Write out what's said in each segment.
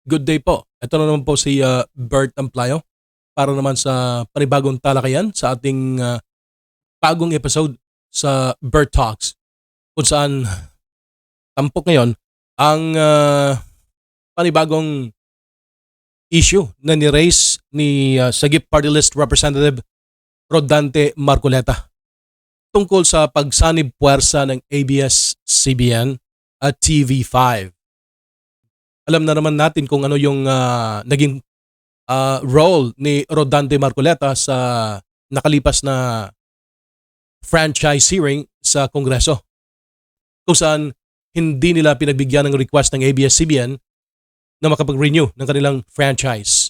Good day po. Ito na naman po si Bert Amplayo para naman sa panibagong talakayan sa ating bagong episode sa Bert Talks kung saan tampok ngayon ang panibagong issue na ni-raise ni Sagip Party List Representative Rodante Marcoleta tungkol sa pagsanib puwersa ng ABS-CBN at TV5. Alam na naman natin kung ano yung naging role ni Rodante Marcoleta sa nakalipas na franchise hearing sa Kongreso, kung saan hindi nila pinagbigyan ng request ng ABS-CBN na makapag-renew ng kanilang franchise.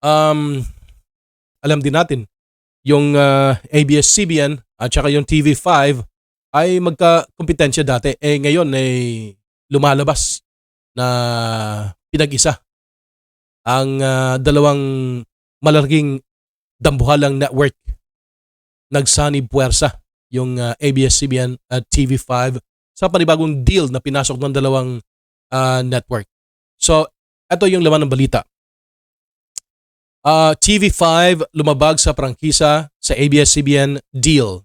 Alam din natin yung ABS-CBN at saka yung TV5 ay magka-kompetensya dati. Ngayon ay lumalabas na pinag-isa ang dalawang malalaking dambuhalang network. Nagsanib puwersa yung ABS-CBN at TV5 sa panibagong deal na pinasok ng dalawang network. So, ito yung laman ng balita. TV5 lumabag sa prangkisa sa ABS-CBN deal.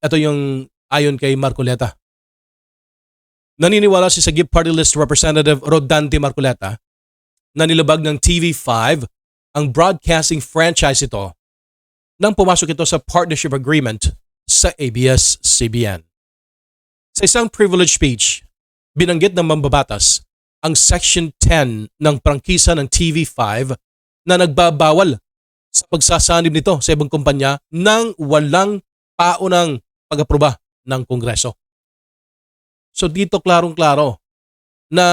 Ito yung ayon kay Marcoleta. Naniniwala si Sagip Party List Representative Rodante Marcoleta na nilabag ng TV5 ang broadcasting franchise ito nang pumasok ito sa partnership agreement sa ABS-CBN. Sa isang privilege speech, binanggit ng mambabatas ang Section 10 ng prangkisa ng TV5 na nagbabawal sa pagsasanib nito sa ibang kumpanya nang walang paunang pag-aproba ng Kongreso. So dito klarong-klaro na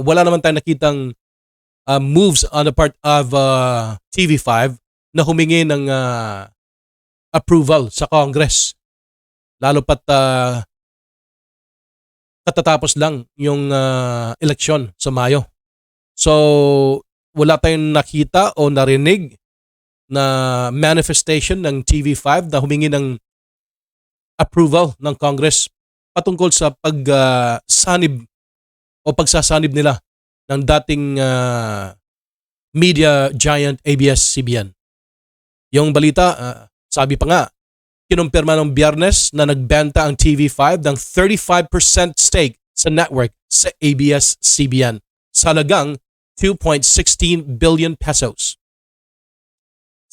wala naman tayong nakitang moves on the part of TV5 na humingi ng approval sa Congress. Lalo pat katatapos lang yung eleksyon sa Mayo. So wala tayong nakita o narinig na manifestation ng TV5 na humingi ng approval ng Congress patungkol sa pagsanib o pagsasanib nila ng dating media giant ABS-CBN. Yung balita, sabi pa nga, kinumpirma ng Biyernes na nagbenta ang TV5 ng 35% stake sa network sa ABS-CBN sa halagang 2.16 billion pesos.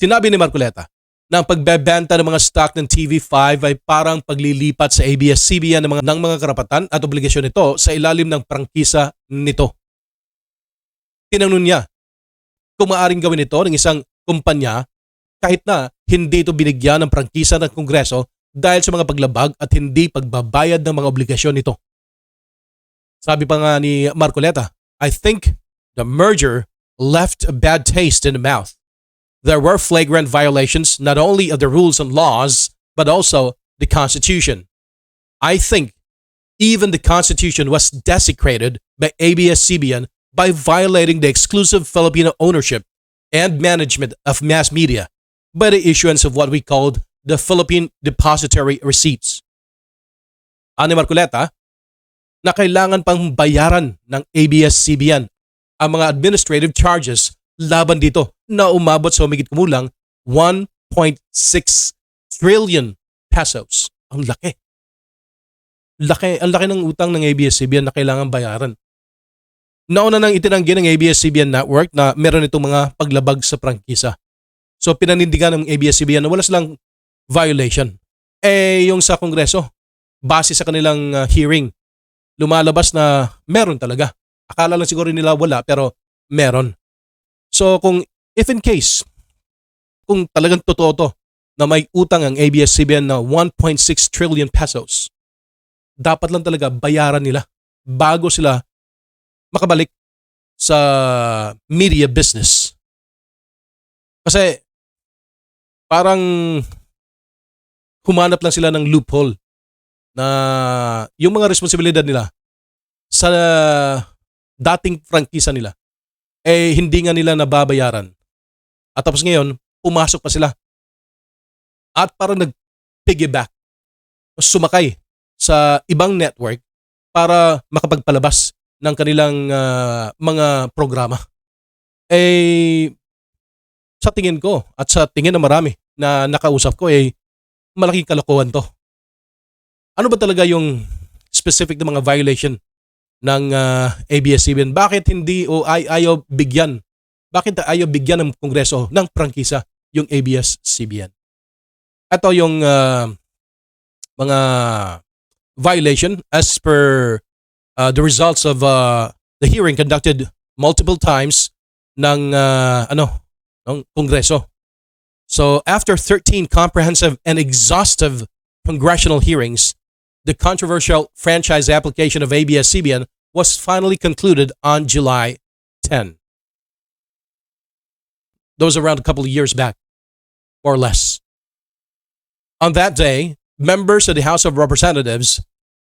Sinabi ni Marcoleta na ang pagbebenta ng mga stock ng TV5 ay parang paglilipat sa ABS-CBN ng mga karapatan at obligasyon nito sa ilalim ng prangkisa nito. Tinanong niya kung maaaring gawin ito ng isang kumpanya kahit na hindi ito binigyan ng prangkisa ng Kongreso dahil sa mga paglabag at hindi pagbabayad ng mga obligasyon nito. Sabi pa nga ni Marcoleta, I think the merger left a bad taste in the mouth. There were flagrant violations not only of the rules and laws, but also the Constitution. I think even the Constitution was desecrated by ABS-CBN by violating the exclusive Filipino ownership and management of mass media by the issuance of what we called the Philippine Depository Receipts. Ani Marcoleta, na kailangan pang bayaran ng ABS-CBN ang mga administrative charges laban dito na umabot sa humigit kumulang 1.6 trillion pesos. Ang laki. Ang laki ng utang ng ABS-CBN na kailangan bayaran. Nauna nang itinanggi ng ABS-CBN network na meron itong mga paglabag sa prangkisa. So pinanindigan ng ABS-CBN na wala silang violation. Yung sa Kongreso, base sa kanilang hearing, lumalabas na meron talaga. Akala lang siguro nila wala pero meron. So if in case, kung talagang totoo to na may utang ang ABS-CBN na 1.6 trillion pesos, dapat lang talaga bayaran nila bago sila makabalik sa media business. Kasi parang humanap lang sila ng loophole na yung mga responsibilidad nila sa dating prangkisa nila hindi nga nila nababayaran. At tapos ngayon, pumasok pa sila. At parang nag-piggyback, sumakay sa ibang network para makapagpalabas ng kanilang mga programa. Eh, sa tingin ko at sa tingin ng marami na nakausap ko, malaking kalokohan to. Ano ba talaga yung specific na mga violation ng ABS-CBN? Bakit hindi o ayaw bigyan? Bakit ayaw bigyan ng Kongreso ng prangkisa yung ABS-CBN? Ito yung mga violation as per the results of the hearing conducted multiple times ng Kongreso. So after 13 comprehensive and exhaustive congressional hearings, the controversial franchise application of ABS-CBN was finally concluded on July 10. That was around a couple of years back, more or less. On that day, members of the House of Representatives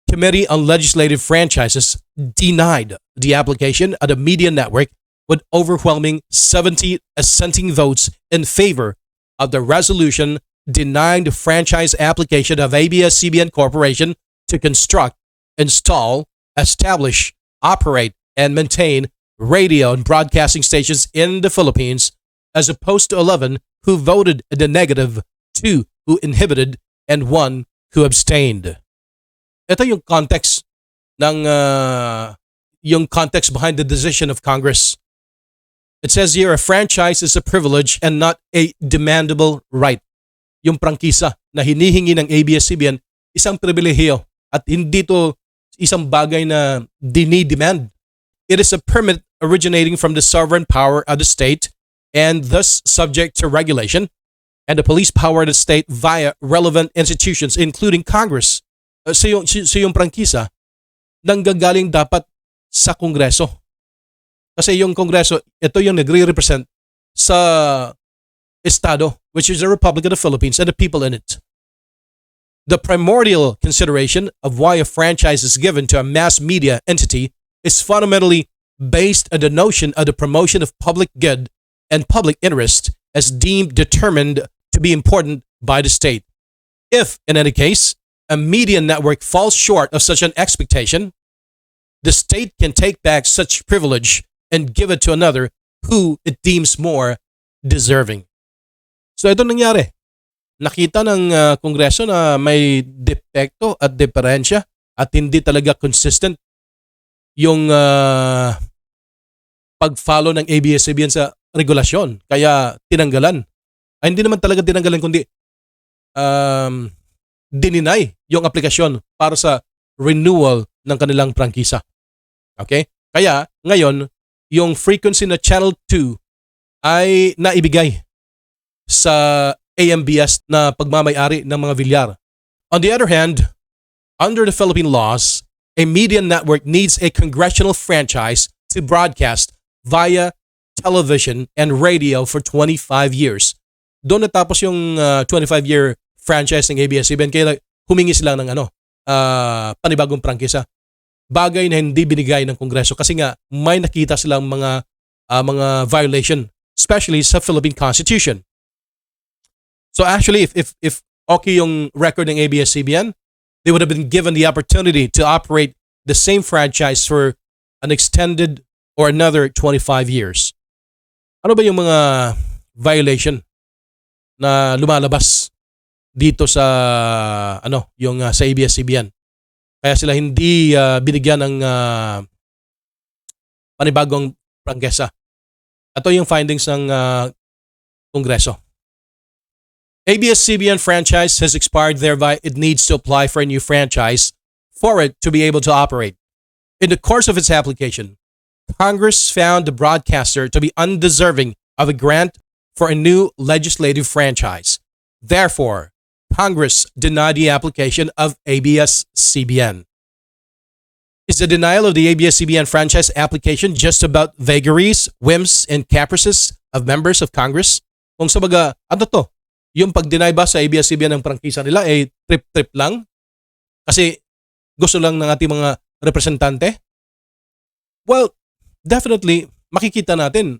Committee on Legislative Franchises denied the application of the media network with overwhelming 70 assenting votes in favor of the resolution denying the franchise application of ABS-CBN Corporation to construct, install, establish, operate, and maintain radio and broadcasting stations in the Philippines, as opposed to 11 who voted in the negative, 2 who inhibited, and 1 who abstained. Ito yung context ng yung context behind the decision of Congress. It says here, a franchise is a privilege and not a demandable right. Yung prangkisa na hinihingi ng ABS-CBN, isang pribilehiyo at hindi to isang bagay na dinidemand. It is a permit originating from the sovereign power of the state and thus subject to regulation and the police power of the state via relevant institutions including Congress. So yung prangkisa nanggagaling dapat sa Kongreso. Kasi yung Kongreso, ito yung nagre-represent sa Estado, which is the Republic of the Philippines and the people in it. The primordial consideration of why a franchise is given to a mass media entity is fundamentally based on the notion of the promotion of public good and public interest as deemed determined to be important by the state. If, in any case, a media network falls short of such an expectation, the state can take back such privilege and give it to another who it deems more deserving. So ito nangyari. Nakita ng Kongreso na may depekto at diferensya at hindi talaga consistent yung pag-follow ng ABS-CBN sa regulasyon. Kaya tinanggalan. Ay, hindi naman talaga tinanggalan kundi dininay yung aplikasyon para sa renewal ng kanilang prangkisa. Okay? Kaya ngayon, yung frequency na Channel 2 ay naibigay sa AMBS na pagmamayari ng mga Villar. On the other hand, under the Philippine laws, a media network needs a congressional franchise to broadcast via television and radio for 25 years. Doon natapos yung 25-year franchise ng ABS-CBN kaya humingi sila ng panibagong prangkisa. Bagay na hindi binigay ng Kongreso kasi nga may nakita silang mga violation, especially sa Philippine Constitution. So actually, if okay yung record ng ABS-CBN, they would have been given the opportunity to operate the same franchise for an extended or another 25 years. Ano ba yung mga violation na lumalabas dito sa sa ABS-CBN? Kaya sila hindi binigyan ng panibagong prangkisa. Ito yung findings ng Kongreso. ABS-CBN franchise has expired, thereby it needs to apply for a new franchise for it to be able to operate. In the course of its application, Congress found the broadcaster to be undeserving of a grant for a new legislative franchise. Therefore, Congress denied the application of ABS-CBN. Is the denial of the ABS-CBN franchise application just about vagaries, whims, and caprices of members of Congress? Kung sabaga, ano to? Yung pag-deny ba sa ABS-CBN ng prangkisa nila ay trip-trip lang? Kasi gusto lang ng ating mga representante? Well, definitely, makikita natin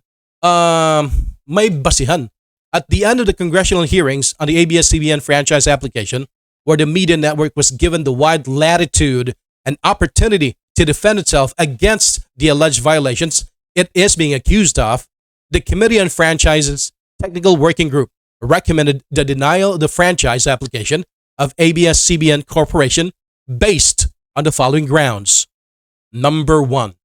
may basihan. At the end of the congressional hearings on the ABS-CBN franchise application, where the media network was given the wide latitude and opportunity to to defend itself against the alleged violations it is being accused of, the Committee on Franchises Technical Working Group recommended the denial of the franchise application of ABS-CBN Corporation based on the following grounds. Number 1.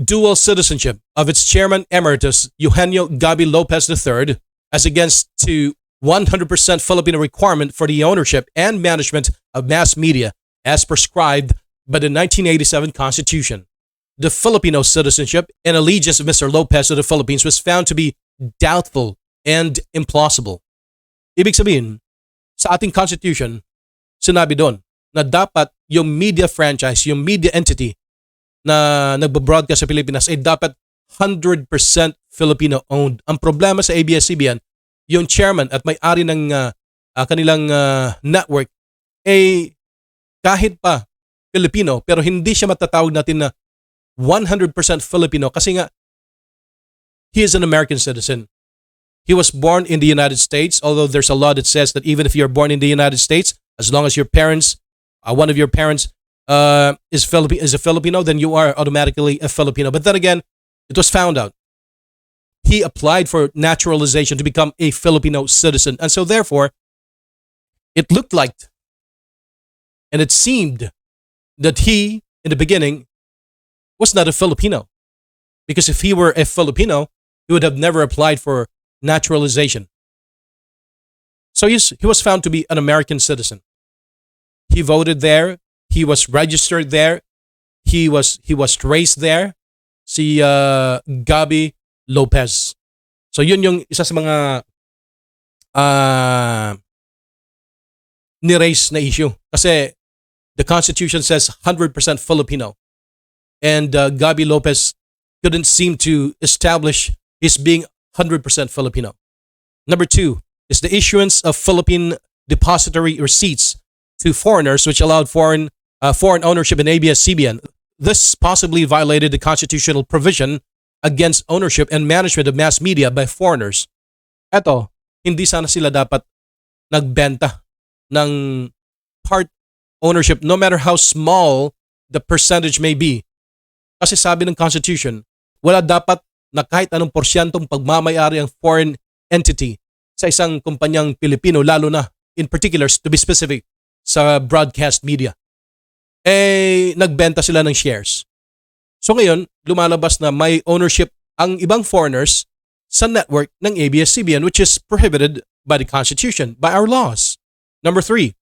Dual citizenship of its chairman emeritus Eugenio Gabi Lopez III as against to 100% Filipino requirement for the ownership and management of mass media as prescribed by the 1987 Constitution. The Filipino citizenship and allegiance of Mr. Lopez to the Philippines was found to be doubtful and implausible. Ibig sabihin, sa ating Constitution, sinabi doon na dapat yung media franchise, yung media entity na nagbo-broadcast sa Pilipinas ay dapat 100% Filipino-owned. Ang problema sa ABS-CBN, yung chairman at may-ari ng kanilang network ay kahit pa Filipino pero hindi siya matatawag natin na 100% Filipino kasi nga he is an American citizen. He was born in the United States, although there's a law that says that even if you're born in the United States, as long as your parents, one of your parents is a Filipino, then you are automatically a Filipino. But then again, it was found out. He applied for naturalization to become a Filipino citizen. And so therefore, it looked like and it seemed that he, in the beginning, was not a Filipino. Because if he were a Filipino, he would have never applied for naturalization. So he was found to be an American citizen. He voted there. He was registered there. He was raised there. Si Gabi Lopez. So yun yung isa sa mga ni-raise na issue. Kasi the Constitution says 100% Filipino. And Gabi Lopez couldn't seem to establish his being 100% Filipino. Number 2 is the issuance of Philippine depository receipts to foreigners, which allowed foreign ownership in ABS-CBN. This possibly violated the constitutional provision against ownership and management of mass media by foreigners. Eto, hindi sana sila dapat nagbenta ng part ownership, no matter how small the percentage may be. Kasi sabi ng Constitution, wala dapat na kahit anong porsyentong pagmamayari ang foreign entity sa isang kumpanyang Pilipino, lalo na, in particular, to be specific, sa broadcast media. Nagbenta sila ng shares. So ngayon, lumalabas na may ownership ang ibang foreigners sa network ng ABS-CBN, which is prohibited by the Constitution, by our laws. Number 3,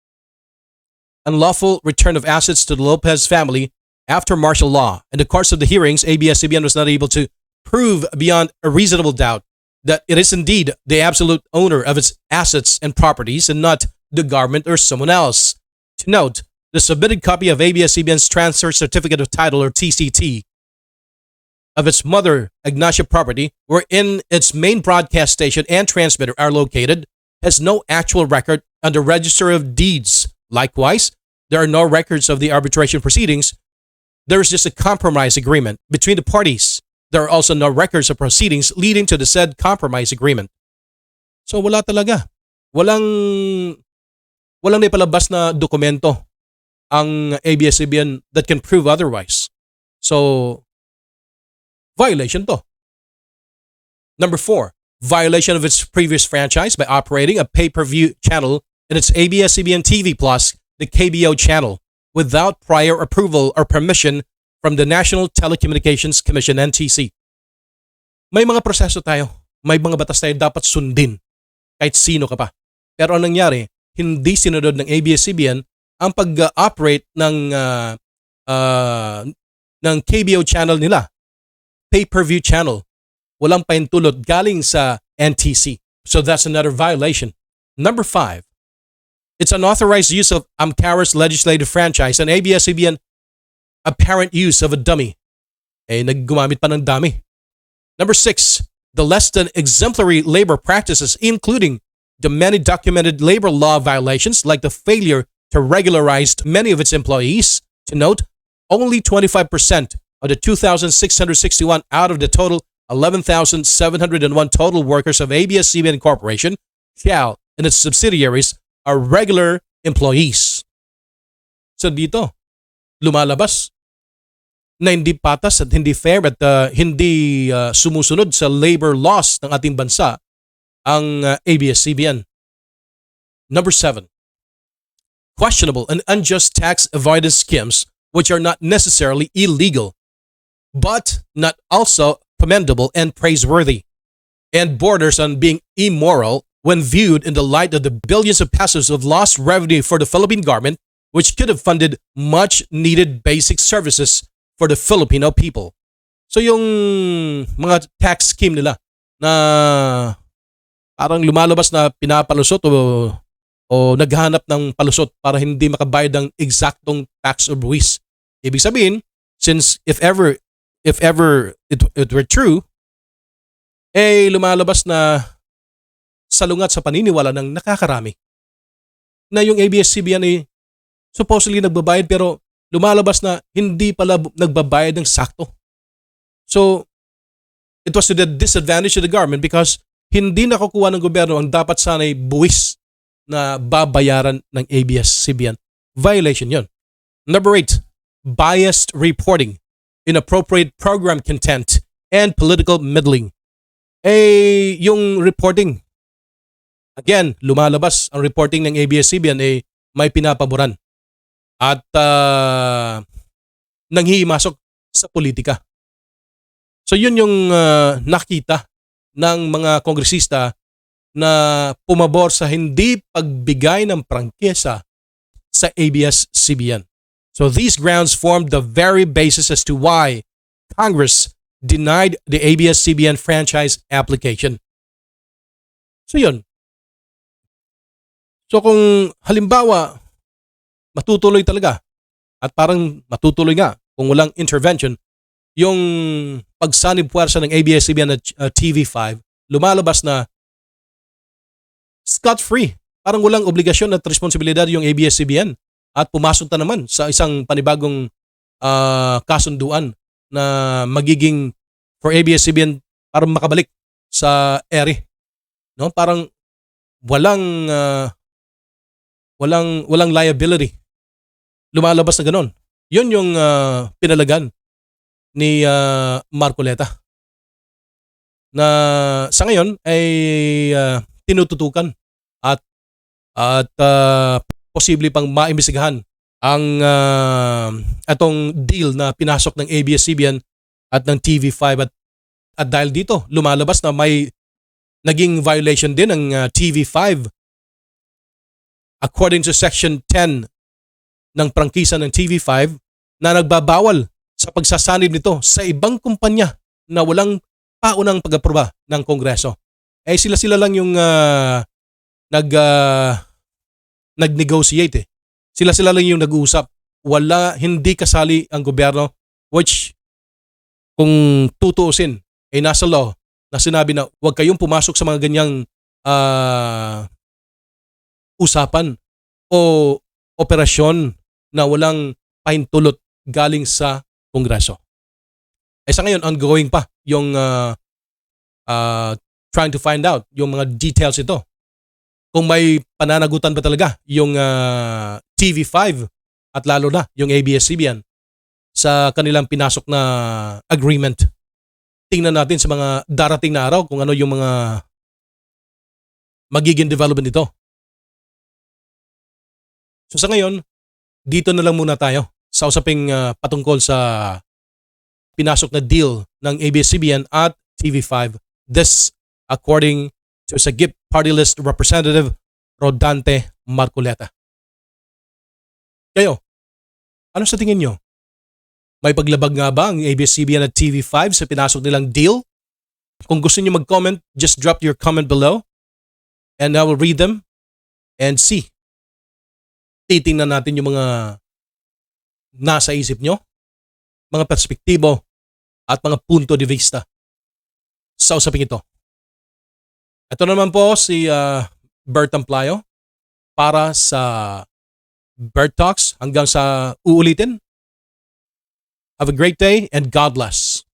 unlawful return of assets to the Lopez family after martial law. In the course of the hearings, ABS-CBN was not able to prove beyond a reasonable doubt that it is indeed the absolute owner of its assets and properties and not the government or someone else. To note, the submitted copy of ABS-CBN's Transfer Certificate of Title, or TCT, of its mother Ignacia property, wherein its main broadcast station and transmitter are located, has no actual record on the Register of Deeds. Likewise, there are no records of the arbitration proceedings. There is just a compromise agreement between the parties. There are also no records of proceedings leading to the said compromise agreement. So wala talaga. Walang naipalabas na dokumento ang ABS-CBN that can prove otherwise. So, violation to. Number 4, violation of its previous franchise by operating a pay-per-view channel in its ABS-CBN TV Plus, the KBO channel, without prior approval or permission from the National Telecommunications Commission, NTC. May mga proseso tayo. May mga batas tayo dapat sundin. Kahit sino ka pa. Pero anong nangyari? Hindi sinunod ng ABS-CBN ang pag-operate ng KBO channel nila. Pay-per-view channel. Walang paintulot galing sa NTC. So that's another violation. Number 5, it's unauthorized use of Amcara's legislative franchise and ABS-CBN apparent use of a dummy. Naggumamit pa ng dummy. Number 6, the less than exemplary labor practices, including the many documented labor law violations like the failure to regularize many of its employees. To note, only 25% of the 2,661 out of the total 11,701 total workers of ABS-CBN Corporation shall, and its subsidiaries, are regular employees. So dito, lumalabas na hindi patas at hindi fair at hindi sumusunod sa labor laws ng ating bansa ang ABS-CBN. Number 7, questionable and unjust tax avoidance schemes which are not necessarily illegal but not also commendable and praiseworthy, and borders on being immoral when viewed in the light of the billions of pesos of lost revenue for the Philippine government, which could have funded much needed basic services for the Filipino people. So yung mga tax scheme nila na parang lumalabas na pinapalusot o naghahanap ng palusot para hindi makabayad ng eksaktong tax or buwis. Ibig sabihin, since if ever it were true, lumalabas na salungat sa paniniwala ng nakakarami na yung ABS-CBN ay supposedly nagbabayad pero lumalabas na hindi pala nagbabayad ng sakto. So, it was to the disadvantage of the government because hindi nakukuha ng gobyerno ang dapat sana'y buwis na babayaran ng ABS-CBN. Violation yon. Number 8, biased reporting, inappropriate program content, and political meddling. Yung reporting, again, lumalabas ang reporting ng ABS-CBN may pinapaboran at nanghihimasok sa politika. So yun yung nakita ng mga kongresista na pumabor sa hindi pagbigay ng prangkisa sa ABS-CBN. So these grounds formed the very basis as to why Congress denied the ABS-CBN franchise application. So yun. So kung halimbawa matutuloy talaga at parang matutuloy nga kung walang intervention yung pagsanib puwersa ng ABS-CBN at TV5, lumalabas na scot-free. Parang walang obligasyon at responsibilidad yung ABS-CBN at pumasok na naman sa isang panibagong kasunduan na magiging for ABS-CBN parang makabalik sa ere. No? Parang walang liability. Lumalabas na ganon. Yun yung pinalagan ni Marcoleta na sa ngayon ay tinututukan at posible pang maimbestigahan ang atong deal na pinasok ng ABS-CBN at ng TV5 at dahil dito lumalabas na may naging violation din ng TV5 according to section 10 ng prangkisa ng TV5 na nagbabawal sa pagsasanib nito sa ibang kumpanya na walang paunang pag-aproba ng Kongreso. Sila lang yung nag-negotiate. Sila lang yung nag-uusap. Hindi kasali ang gobyerno, which kung tutuusin ay nasa law na sinabi na huwag kayong pumasok sa mga ganyang usapan o operasyon na walang pahintulot galing sa Kongreso. Sa ngayon, ongoing pa yung trying to find out yung mga details ito. Kung may pananagutan ba talaga yung TV5 at lalo na yung ABS-CBN sa kanilang pinasok na agreement. Tingnan natin sa mga darating na araw kung ano yung mga magiging development nito. So sa ngayon, dito na lang muna tayo sa usaping patungkol sa pinasok na deal ng ABS-CBN at TV5. This according to Sagip Party List Representative Rodante Marcoleta. Kayo, ano sa tingin nyo? May paglabag nga ba ang ABS-CBN at TV5 sa pinasok nilang deal? Kung gusto nyo mag-comment, just drop your comment below and I will read them and see. Titingnan natin yung mga nasa isip nyo, mga perspektibo at mga punto de vista sa usaping ito. Ito naman po si Bert para sa Bert Talks. Hanggang sa uulitin. Have a great day and God bless.